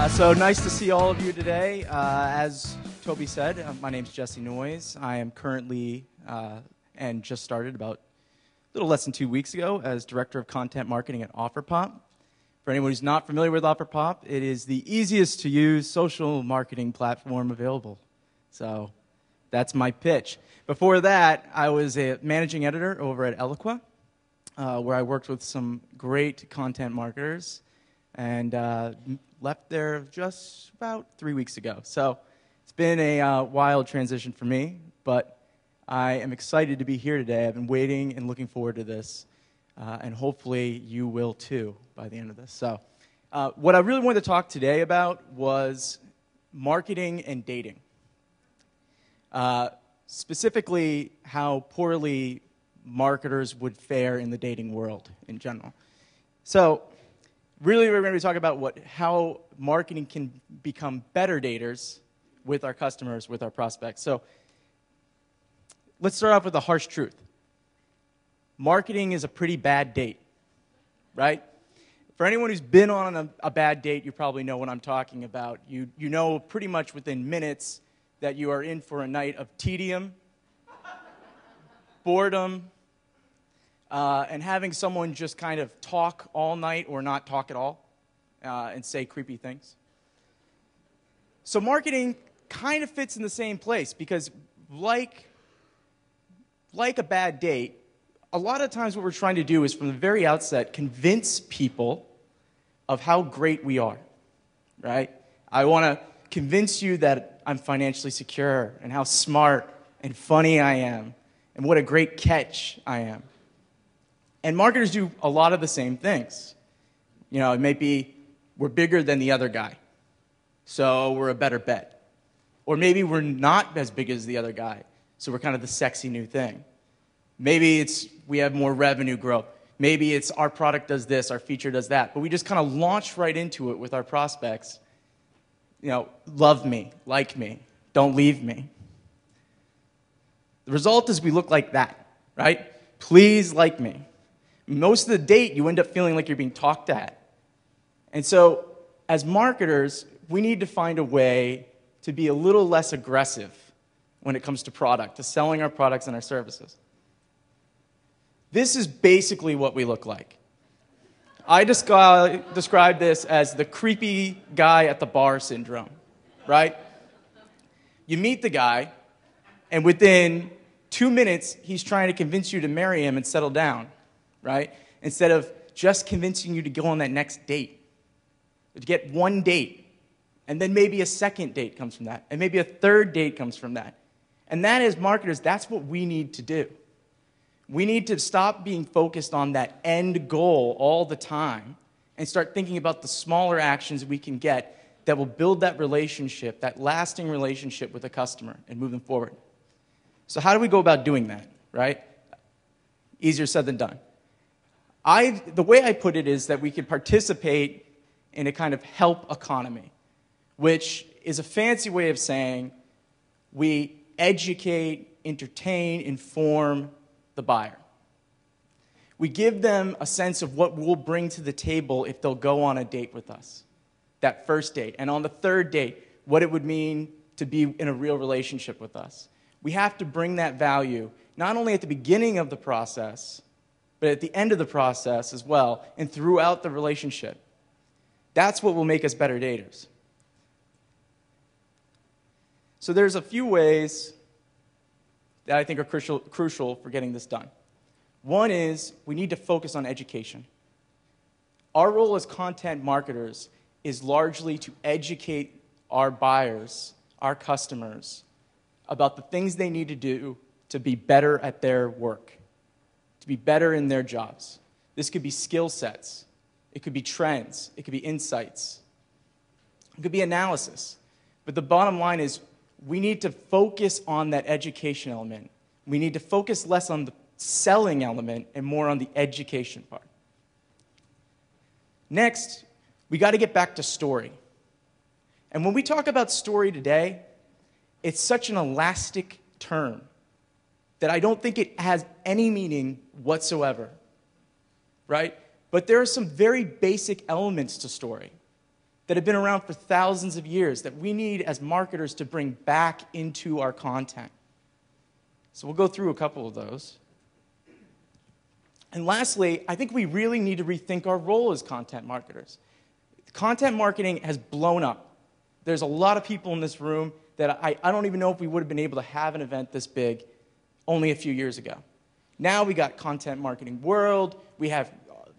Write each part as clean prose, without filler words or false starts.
So nice to see all of you today. As Toby said, my name's Jesse Noyes. I am currently, and just started about a little less than 2 weeks ago, as Director of Content Marketing at OfferPop. For anyone who's not familiar with OfferPop, it is the easiest to use social marketing platform available. So that's my pitch. Before that, I was a managing editor over at Eloqua, where I worked with some great content marketers, and left there just about 3 weeks ago. So it's been a wild transition for me, but I am excited to be here today. I've been waiting and looking forward to this, and hopefully you will too by the end of this. So what I really wanted to talk today about was marketing and dating. Specifically, how poorly marketers would fare in the dating world in general. So really, we're going to be talking about how marketing can become better daters with our customers, with our prospects. So let's start off with a harsh truth. Marketing is a pretty bad date, right? For anyone who's been on a bad date, you probably know what I'm talking about. You know pretty much within minutes that you are in for a night of tedium, boredom, and having someone just kind of talk all night or not talk at all and say creepy things. So marketing kind of fits in the same place because like a bad date, a lot of times what we're trying to do is from the very outset convince people of how great we are, right? I want to convince you that I'm financially secure and how smart and funny I am and what a great catch I am. And marketers do a lot of the same things. You know, it may be we're bigger than the other guy, so we're a better bet. Or maybe we're not as big as the other guy, so we're kind of the sexy new thing. Maybe it's we have more revenue growth. Maybe it's our product does this, our feature does that. But we just kind of launch right into it with our prospects. You know, love me, like me, don't leave me. The result is we look like that, right? Please like me. Most of the date, you end up feeling like you're being talked at. And so, as marketers, we need to find a way to be a little less aggressive when it comes to product, to selling our products and our services. This is basically what we look like. I describe this as the creepy guy at the bar syndrome, right? You meet the guy, and within 2 minutes, he's trying to convince you to marry him and settle down, right? Instead of just convincing you to go on that next date. To get one date, and then maybe a second date comes from that, and maybe a third date comes from that. And that, as marketers, that's what we need to do. We need to stop being focused on that end goal all the time and start thinking about the smaller actions we can get that will build that relationship, that lasting relationship with a customer and move them forward. So how do we go about doing that, right? Easier said than done. The way I put it is that we could participate in a kind of help economy, which is a fancy way of saying we educate, entertain, inform the buyer. We give them a sense of what we'll bring to the table if they'll go on a date with us, that first date. And on the third date, what it would mean to be in a real relationship with us. We have to bring that value, not only at the beginning of the process, but at the end of the process as well, and throughout the relationship. That's what will make us better daters. So there's a few ways that I think are crucial for getting this done. One is we need to focus on education. Our role as content marketers is largely to educate our buyers, our customers, about the things they need to do to be better at their work, to be better in their jobs. This could be skill sets. It could be trends. It could be insights. It could be analysis. But the bottom line is we need to focus on that education element. We need to focus less on the selling element and more on the education part. Next, we got to get back to story. And when we talk about story today, it's such an elastic term that I don't think it has any meaning whatsoever, right? But there are some very basic elements to story. that have been around for thousands of years that we need as marketers to bring back into our content. So we'll go through a couple of those. And lastly, I think we really need to rethink our role as content marketers. Content marketing has blown up. There's a lot of people in this room that I don't even know if we would have been able to have an event this big only a few years ago. Now we got Content Marketing World, we have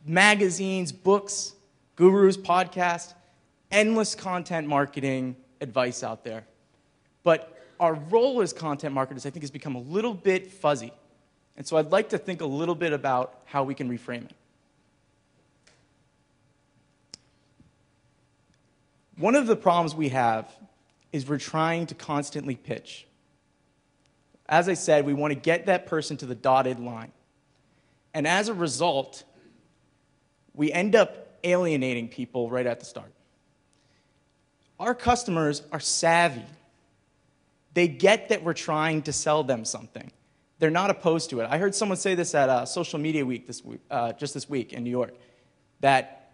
magazines, books, gurus, podcasts, endless content marketing advice out there. But our role as content marketers, I think, has become a little bit fuzzy. And so I'd like to think a little bit about how we can reframe it. One of the problems we have is we're trying to constantly pitch. As I said, we want to get that person to the dotted line. And as a result, we end up alienating people right at the start. Our customers are savvy. They get that we're trying to sell them something. They're not opposed to it. I heard someone say this at Social Media Week just this week in New York, that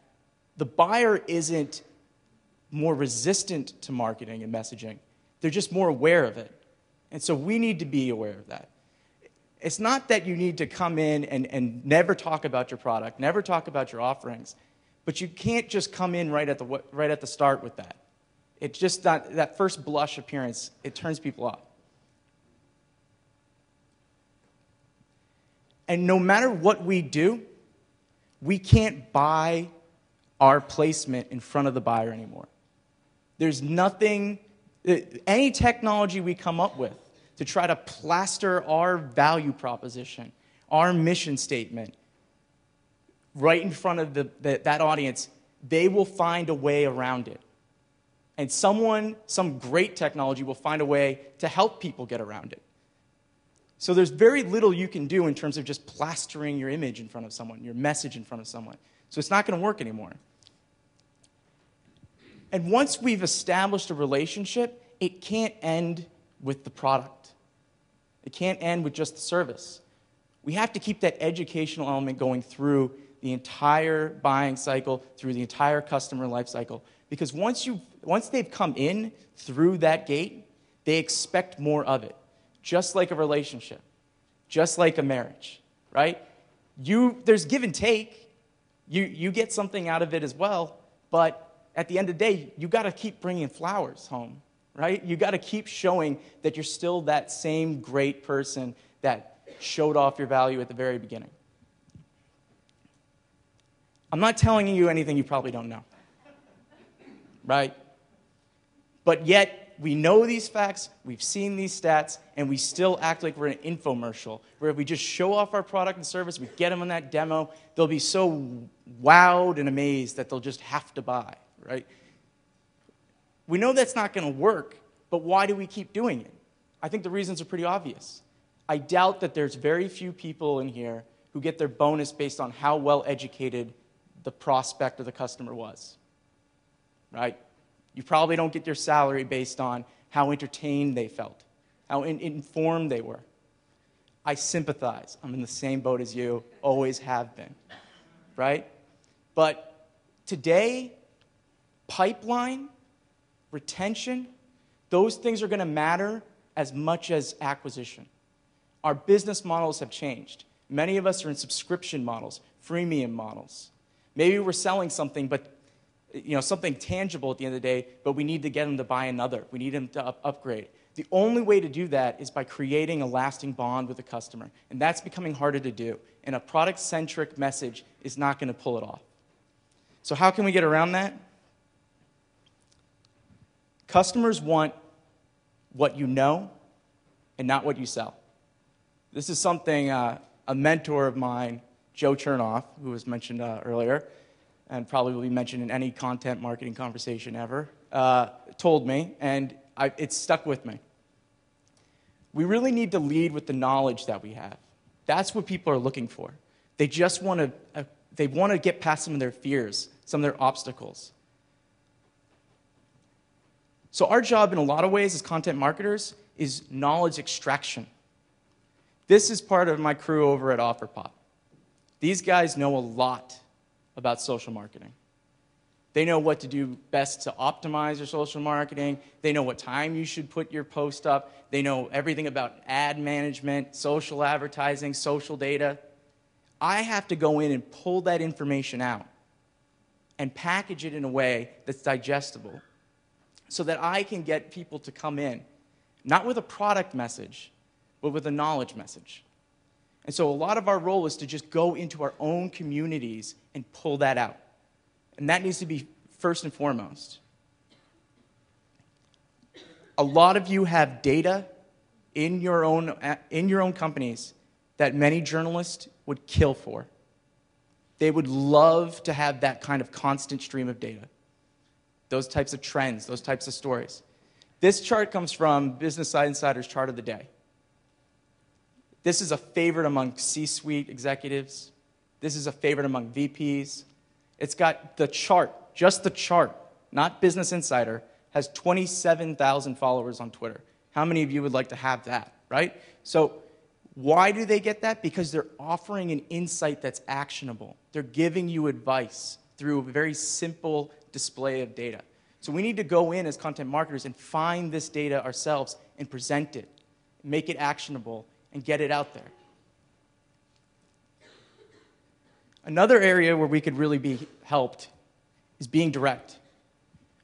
the buyer isn't more resistant to marketing and messaging. They're just more aware of it. And so we need to be aware of that. It's not that you need to come in and never talk about your product, never talk about your offerings, but you can't just come in right at the start with that. It's just that first blush appearance, it turns people off. And no matter what we do, we can't buy our placement in front of the buyer anymore. There's nothing, any technology we come up with to try to plaster our value proposition, our mission statement, right in front of that audience, they will find a way around it. And some great technology will find a way to help people get around it. So there's very little you can do in terms of just plastering your image in front of someone, your message in front of someone. So it's not going to work anymore. And once we've established a relationship, it can't end with the product. It can't end with just the service. We have to keep that educational element going through the entire buying cycle, through the entire customer life cycle. Because once they've come in through that gate, they expect more of it. Just like a relationship, just like a marriage, right? There's give and take. You get something out of it as well, but at the end of the day, you got to keep bringing flowers home, right? You got to keep showing that you're still that same great person that showed off your value at the very beginning. I'm not telling you anything you probably don't know, right? But yet, we know these facts, we've seen these stats, and we still act like we're an infomercial, where if we just show off our product and service, we get them on that demo, they'll be so wowed and amazed that they'll just have to buy, right? We know that's not going to work, but why do we keep doing it? I think the reasons are pretty obvious. I doubt that there's very few people in here who get their bonus based on how well educated the prospect or the customer was, right? You probably don't get your salary based on how entertained they felt, how informed they were. I sympathize. I'm in the same boat as you, always have been, right? But today, pipeline, retention, those things are going to matter as much as acquisition. Our business models have changed. Many of us are in subscription models, freemium models. Maybe we're selling something, but something tangible at the end of the day, but we need to get them to buy another. We need them to upgrade. The only way to do that is by creating a lasting bond with the customer, and that's becoming harder to do, and a product-centric message is not going to pull it off. So how can we get around that? Customers want what you know and not what you sell. This is something a mentor of mine, Joe Chernoff, who was mentioned earlier, and probably will be mentioned in any content marketing conversation ever, told me, and it stuck with me. We really need to lead with the knowledge that we have. That's what people are looking for. They just want to get past some of their fears, some of their obstacles. So our job in a lot of ways as content marketers is knowledge extraction. This is part of my crew over at OfferPop. These guys know a lot about social marketing. They know what to do best to optimize your social marketing. They know what time you should put your post up. They know everything about ad management, social advertising, social data. I have to go in and pull that information out and package it in a way that's digestible so that I can get people to come in, not with a product message, but with a knowledge message. And so a lot of our role is to just go into our own communities and pull that out. And that needs to be first and foremost. A lot of you have data in your own companies that many journalists would kill for. They would love to have that kind of constant stream of data. Those types of trends, those types of stories. This chart comes from Business Insider's Chart of the Day. This is a favorite among C-suite executives. This is a favorite among VPs. It's got the chart, just the chart, not Business Insider, has 27,000 followers on Twitter. How many of you would like to have that, right? So why do they get that? Because they're offering an insight that's actionable. They're giving you advice through a very simple display of data. So we need to go in as content marketers and find this data ourselves and present it, make it actionable, and get it out there. Another area where we could really be helped is being direct.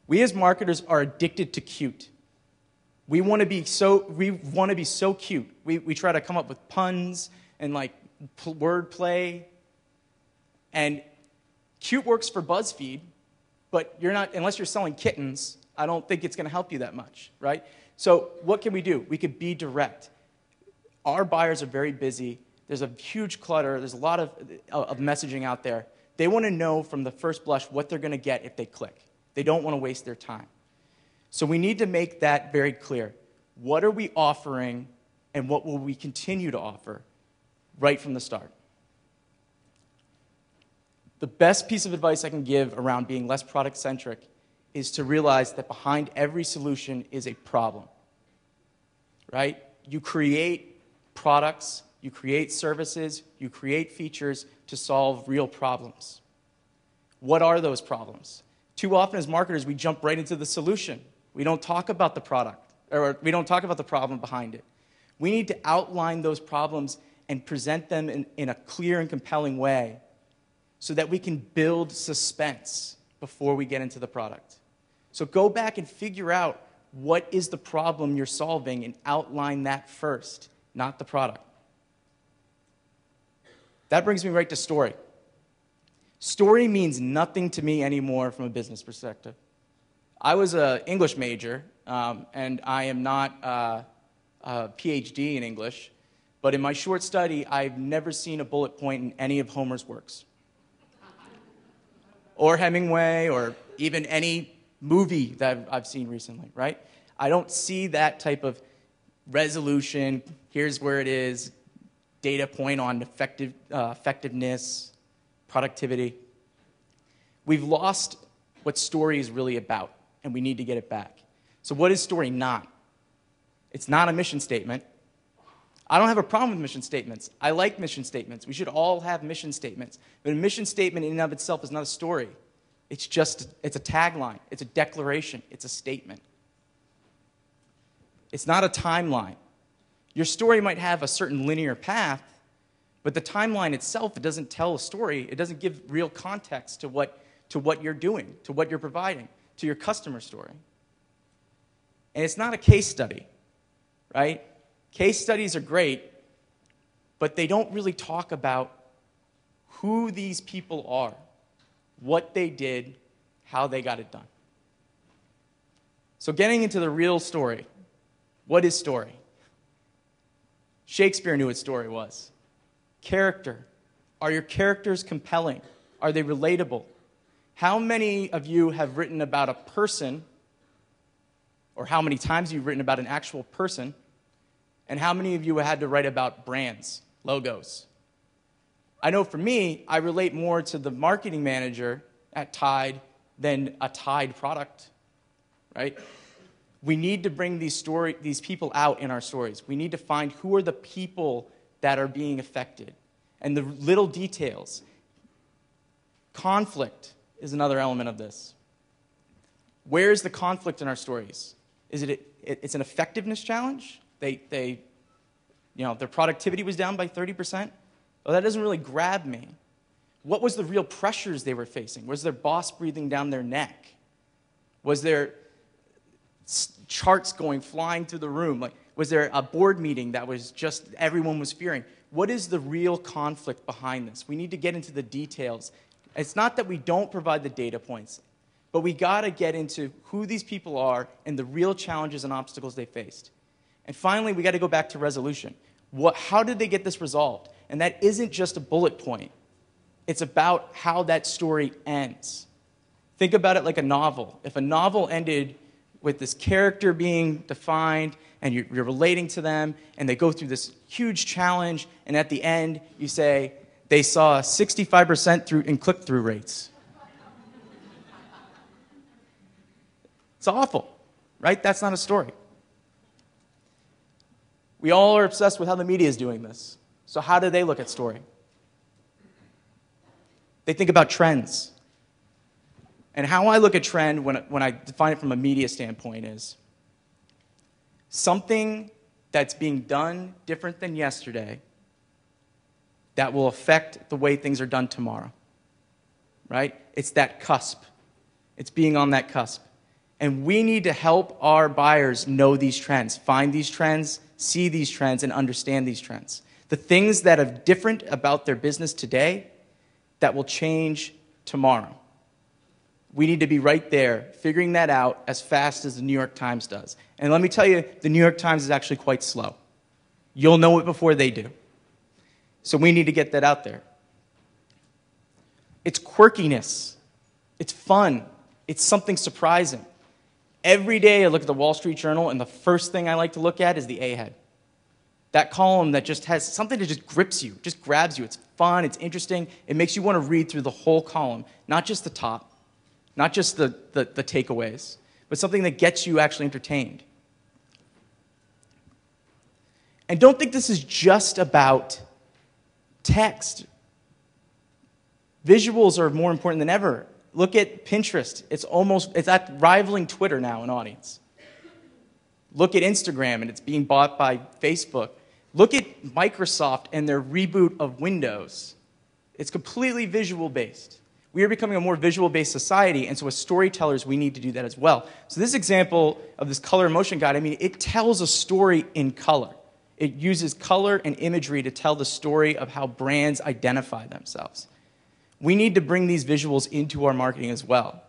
We as marketers are addicted to cute. We want to be so cute. We try to come up with puns and like word play. And cute works for BuzzFeed, but unless you're selling kittens, I don't think it's going to help you that much, right? So what can we do? We could be direct. Our buyers are very busy. There's a huge clutter. There's a lot of messaging out there. They want to know from the first blush what they're going to get if they click. They don't want to waste their time. So we need to make that very clear. What are we offering, and what will we continue to offer right from the start? The best piece of advice I can give around being less product-centric is to realize that behind every solution is a problem, right? You create products, you create services, you create features to solve real problems. What are those problems? Too often as marketers, we jump right into the solution. We don't talk about the product, or we don't talk about the problem behind it. We need to outline those problems and present them in a clear and compelling way so that we can build suspense before we get into the product. So go back and figure out what is the problem you're solving and outline that first, not the product. That brings me right to story. Story means nothing to me anymore from a business perspective. I was an English major, and I am not a PhD in English, but in my short study, I've never seen a bullet point in any of Homer's works. Or Hemingway, or even any movie that I've seen recently, right? I don't see that type of resolution, here's where it is, data point on effectiveness, productivity. We've lost what story is really about, and we need to get it back. So what is story not? It's not a mission statement. I don't have a problem with mission statements. I like mission statements. We should all have mission statements. But a mission statement in and of itself is not a story. It's a tagline. It's a declaration. It's a statement. It's not a timeline. Your story might have a certain linear path, but the timeline itself, it doesn't tell a story. It doesn't give real context to what you're doing, to what you're providing, to your customer story. And it's not a case study, right? Case studies are great, but they don't really talk about who these people are, what they did, how they got it done. So getting into the real story, what is story? Shakespeare knew what story was. Character. Are your characters compelling? Are they relatable? How many of you have written about a person, or how many times you've written about an actual person, and how many of you had to write about brands, logos? I know for me, I relate more to the marketing manager at Tide than a Tide product, right? We need to bring these people out in our stories. We need to find who are the people that are being affected, and the little details. Conflict is another element of this. Where's the conflict in our stories? It's an effectiveness challenge? Their productivity was down by 30%? Well, that doesn't really grab me. What was the real pressures they were facing? Was their boss breathing down their neck? Was there charts going flying through the room? Like, was there a board meeting that was just everyone was fearing? What is the real conflict behind this? We need to get into the details. It's not that we don't provide the data points, but we got to get into who these people are and the real challenges and obstacles they faced. And finally, we got to go back to resolution. How did they get this resolved? And that isn't just a bullet point. It's about how that story ends. Think about it like a novel. If a novel ended with this character being defined and you're relating to them and they go through this huge challenge and at the end you say they saw 65% in click-through rates. It's awful, right? That's not a story. We all are obsessed with how the media is doing this. So how do they look at story? They think about trends. And how I look at trend when I define it from a media standpoint is something that's being done different than yesterday that will affect the way things are done tomorrow, right? It's that cusp. It's being on that cusp. And we need to help our buyers know these trends, find these trends, see these trends, and understand these trends. The things that are different about their business today that will change tomorrow. We need to be right there, figuring that out as fast as the New York Times does. And let me tell you, the New York Times is actually quite slow. You'll know it before they do. So we need to get that out there. It's quirkiness. It's fun. It's something surprising. Every day I look at the Wall Street Journal, and the first thing I like to look at is the A-head. That column that just has something that just grips you, just grabs you. It's fun, it's interesting. It makes you want to read through the whole column, not just the top, not just the takeaways, but something that gets you actually entertained. And don't think this is just about text. Visuals are more important than ever. Look at Pinterest. It's at rivaling Twitter now in audience. Look at Instagram, and it's being bought by Facebook. Look at Microsoft and their reboot of Windows. It's completely visual-based. We are becoming a more visual-based society, and so as storytellers, we need to do that as well. So this example of this color motion guide, it tells a story in color. It uses color and imagery to tell the story of how brands identify themselves. We need to bring these visuals into our marketing as well.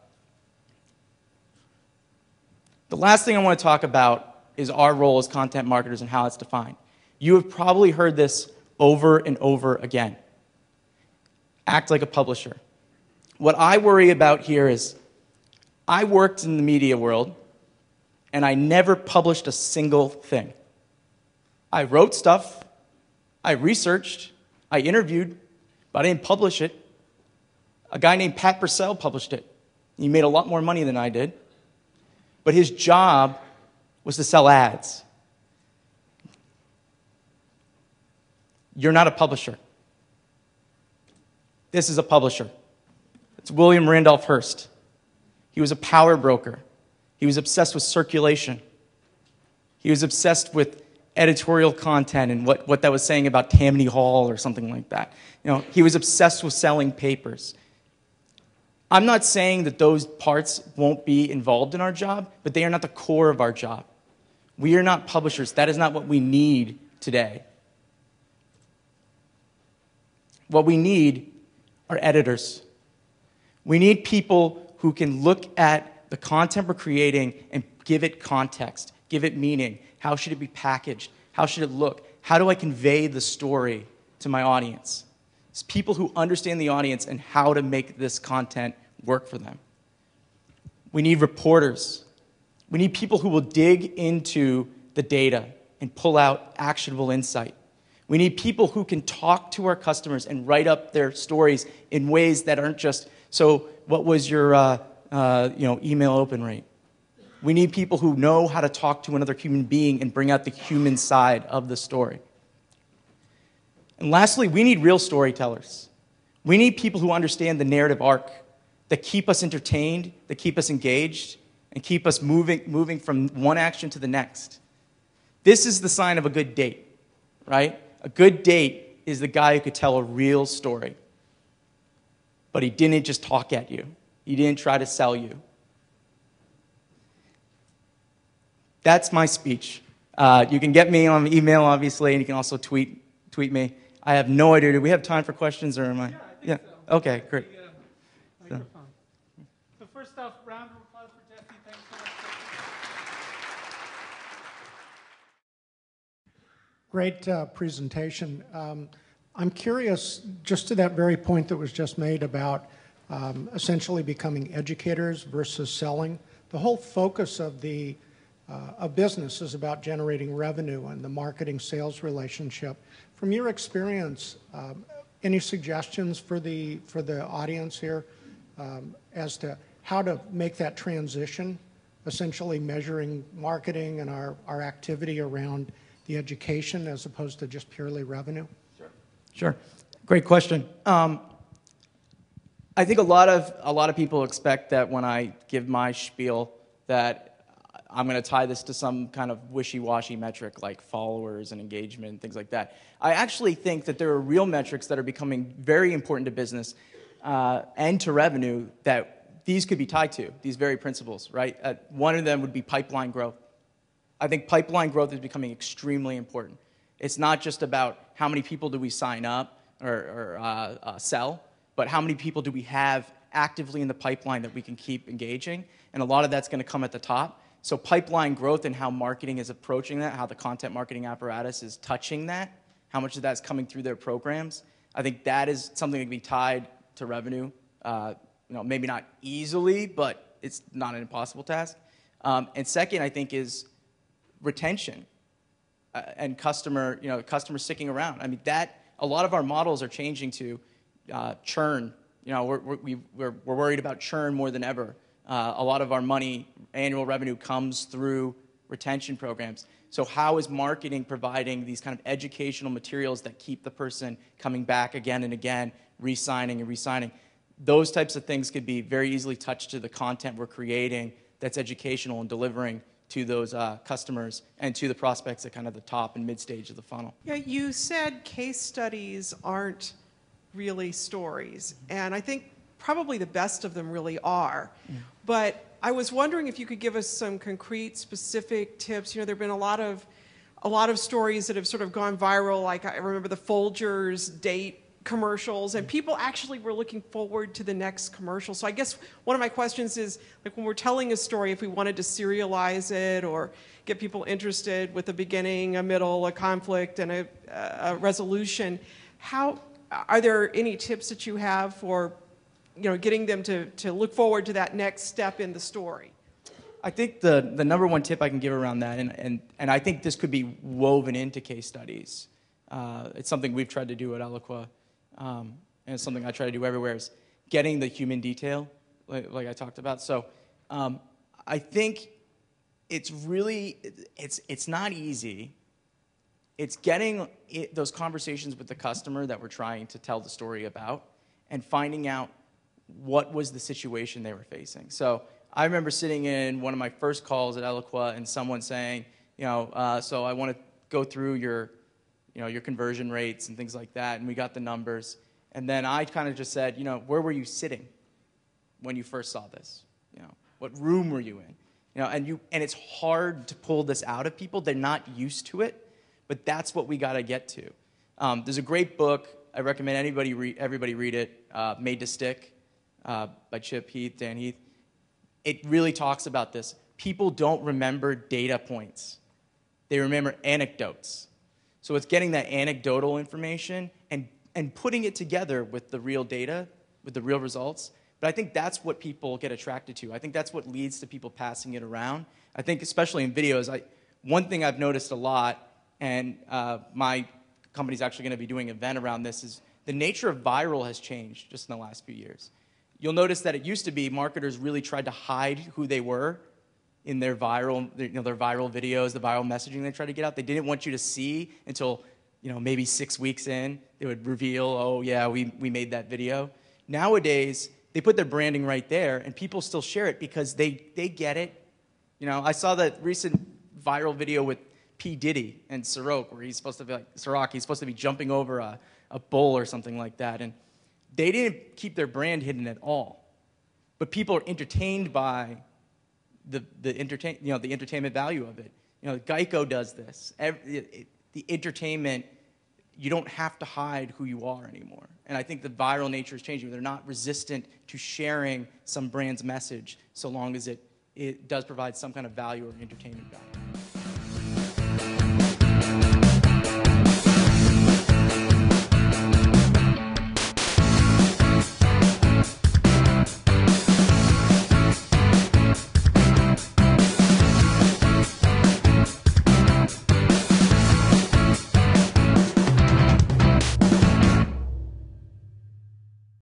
The last thing I want to talk about is our role as content marketers and how it's defined. You have probably heard this over and over again. Act like a publisher. What I worry about here is I worked in the media world, and I never published a single thing. I wrote stuff, I researched, I interviewed, but I didn't publish it. A guy named Pat Purcell published it. He made a lot more money than I did. But his job was to sell ads. You're not a publisher. This is a publisher. It's William Randolph Hearst. He was a power broker. He was obsessed with circulation. He was obsessed with editorial content and what that was saying about Tammany Hall or something like that. He was obsessed with selling papers. I'm not saying that those parts won't be involved in our job, but they are not the core of our job. We are not publishers. That is not what we need today. What we need are editors. We need people who can look at the content we're creating and give it context, give it meaning. How should it be packaged? How should it look? How do I convey the story to my audience? It's people who understand the audience and how to make this content work for them. We need reporters. We need people who will dig into the data and pull out actionable insight. We need people who can talk to our customers and write up their stories in ways that aren't just, so what was your email open rate? We need people who know how to talk to another human being and bring out the human side of the story. And lastly, we need real storytellers. We need people who understand the narrative arc, that keep us entertained, that keep us engaged, and keep us moving from one action to the next. This is the sign of a good date, right? A good date is the guy who could tell a real story. But he didn't just talk at you. He didn't try to sell you. That's my speech. You can get me on email, obviously, and you can also tweet me. I have no idea. Do we have time for questions, or am I? Yeah, I think so. Okay, great. Microphone. So first off, round of applause for Jesse. Thanks so much. Great presentation. I'm curious, just to that very point that was just made about essentially becoming educators versus selling. The whole focus of a business is about generating revenue and the marketing-sales relationship. From your experience, any suggestions for the audience here as to how to make that transition, essentially measuring marketing and our activity around the education as opposed to just purely revenue? Sure. Great question. I think a lot of people expect that when I give my spiel that I'm going to tie this to some kind of wishy-washy metric like followers and engagement and things like that. I actually think that there are real metrics that are becoming very important to business and to revenue that these could be tied to, these very principles, right? One of them would be pipeline growth. I think pipeline growth is becoming extremely important. It's not just about how many people do we sign up or sell, but how many people do we have actively in the pipeline that we can keep engaging, and a lot of that's going to come at the top. So pipeline growth and how marketing is approaching that, how the content marketing apparatus is touching that, how much of that's coming through their programs, I think that is something that can be tied to revenue. Maybe not easily, but it's not an impossible task. And second, I think, is retention and customer sticking around. I mean, that a lot of our models are changing to churn. We're worried about churn more than ever. A lot of our annual revenue comes through retention programs. So how is marketing providing these kind of educational materials that keep the person coming back again and again, re-signing and re-signing? Those types of things could be very easily touched to the content we're creating that's educational and delivering to those customers and to the prospects at kind of the top and mid-stage of the funnel. Yeah, you said case studies aren't really stories, and I think probably the best of them really are. Yeah. But I was wondering if you could give us some concrete, specific tips. There have been a lot of stories that have sort of gone viral. Like I remember the Folgers date commercials, and people actually were looking forward to the next commercial. So I guess one of my questions is, like, when we're telling a story, if we wanted to serialize it or get people interested with a beginning, a middle, a conflict, and a resolution, are there any tips that you have for getting them to look forward to that next step in the story? I think the number one tip I can give around that, and I think this could be woven into case studies. It's something we've tried to do at Eloqua, and it's something I try to do everywhere, is getting the human detail, like I talked about. So I think it's not easy. It's getting those conversations with the customer that we're trying to tell the story about and finding out what was the situation they were facing. So I remember sitting in one of my first calls at Eloqua and someone saying, so I want to go through your conversion rates and things like that, and we got the numbers. And then I kind of just said, where were you sitting when you first saw this? What room were you in? And it's hard to pull this out of people. They're not used to it, but that's what we got to get to. There's a great book. I recommend everybody read it, Made to Stick, by Chip Heath, Dan Heath. It really talks about this. People don't remember data points. They remember anecdotes. So it's getting that anecdotal information and putting it together with the real data, with the real results. But I think that's what people get attracted to. I think that's what leads to people passing it around. I think especially in videos, one thing I've noticed a lot, and my company's actually going to be doing an event around this, is the nature of viral has changed just in the last few years. You'll notice that it used to be marketers really tried to hide who they were in their viral videos, the viral messaging they tried to get out. They didn't want you to see until maybe 6 weeks in. They would reveal, oh yeah, we made that video. Nowadays, they put their branding right there, and people still share it because they get it. You know, I saw that recent viral video with P. Diddy and Ciroc, where he's supposed to be like Ciroc, he's supposed to be jumping over a bull or something like that, and they didn't keep their brand hidden at all. But people are entertained by the entertainment value of it. You know, Geico does this. The entertainment, you don't have to hide who you are anymore. And I think the viral nature is changing. They're not resistant to sharing some brand's message so long as it does provide some kind of value or entertainment value.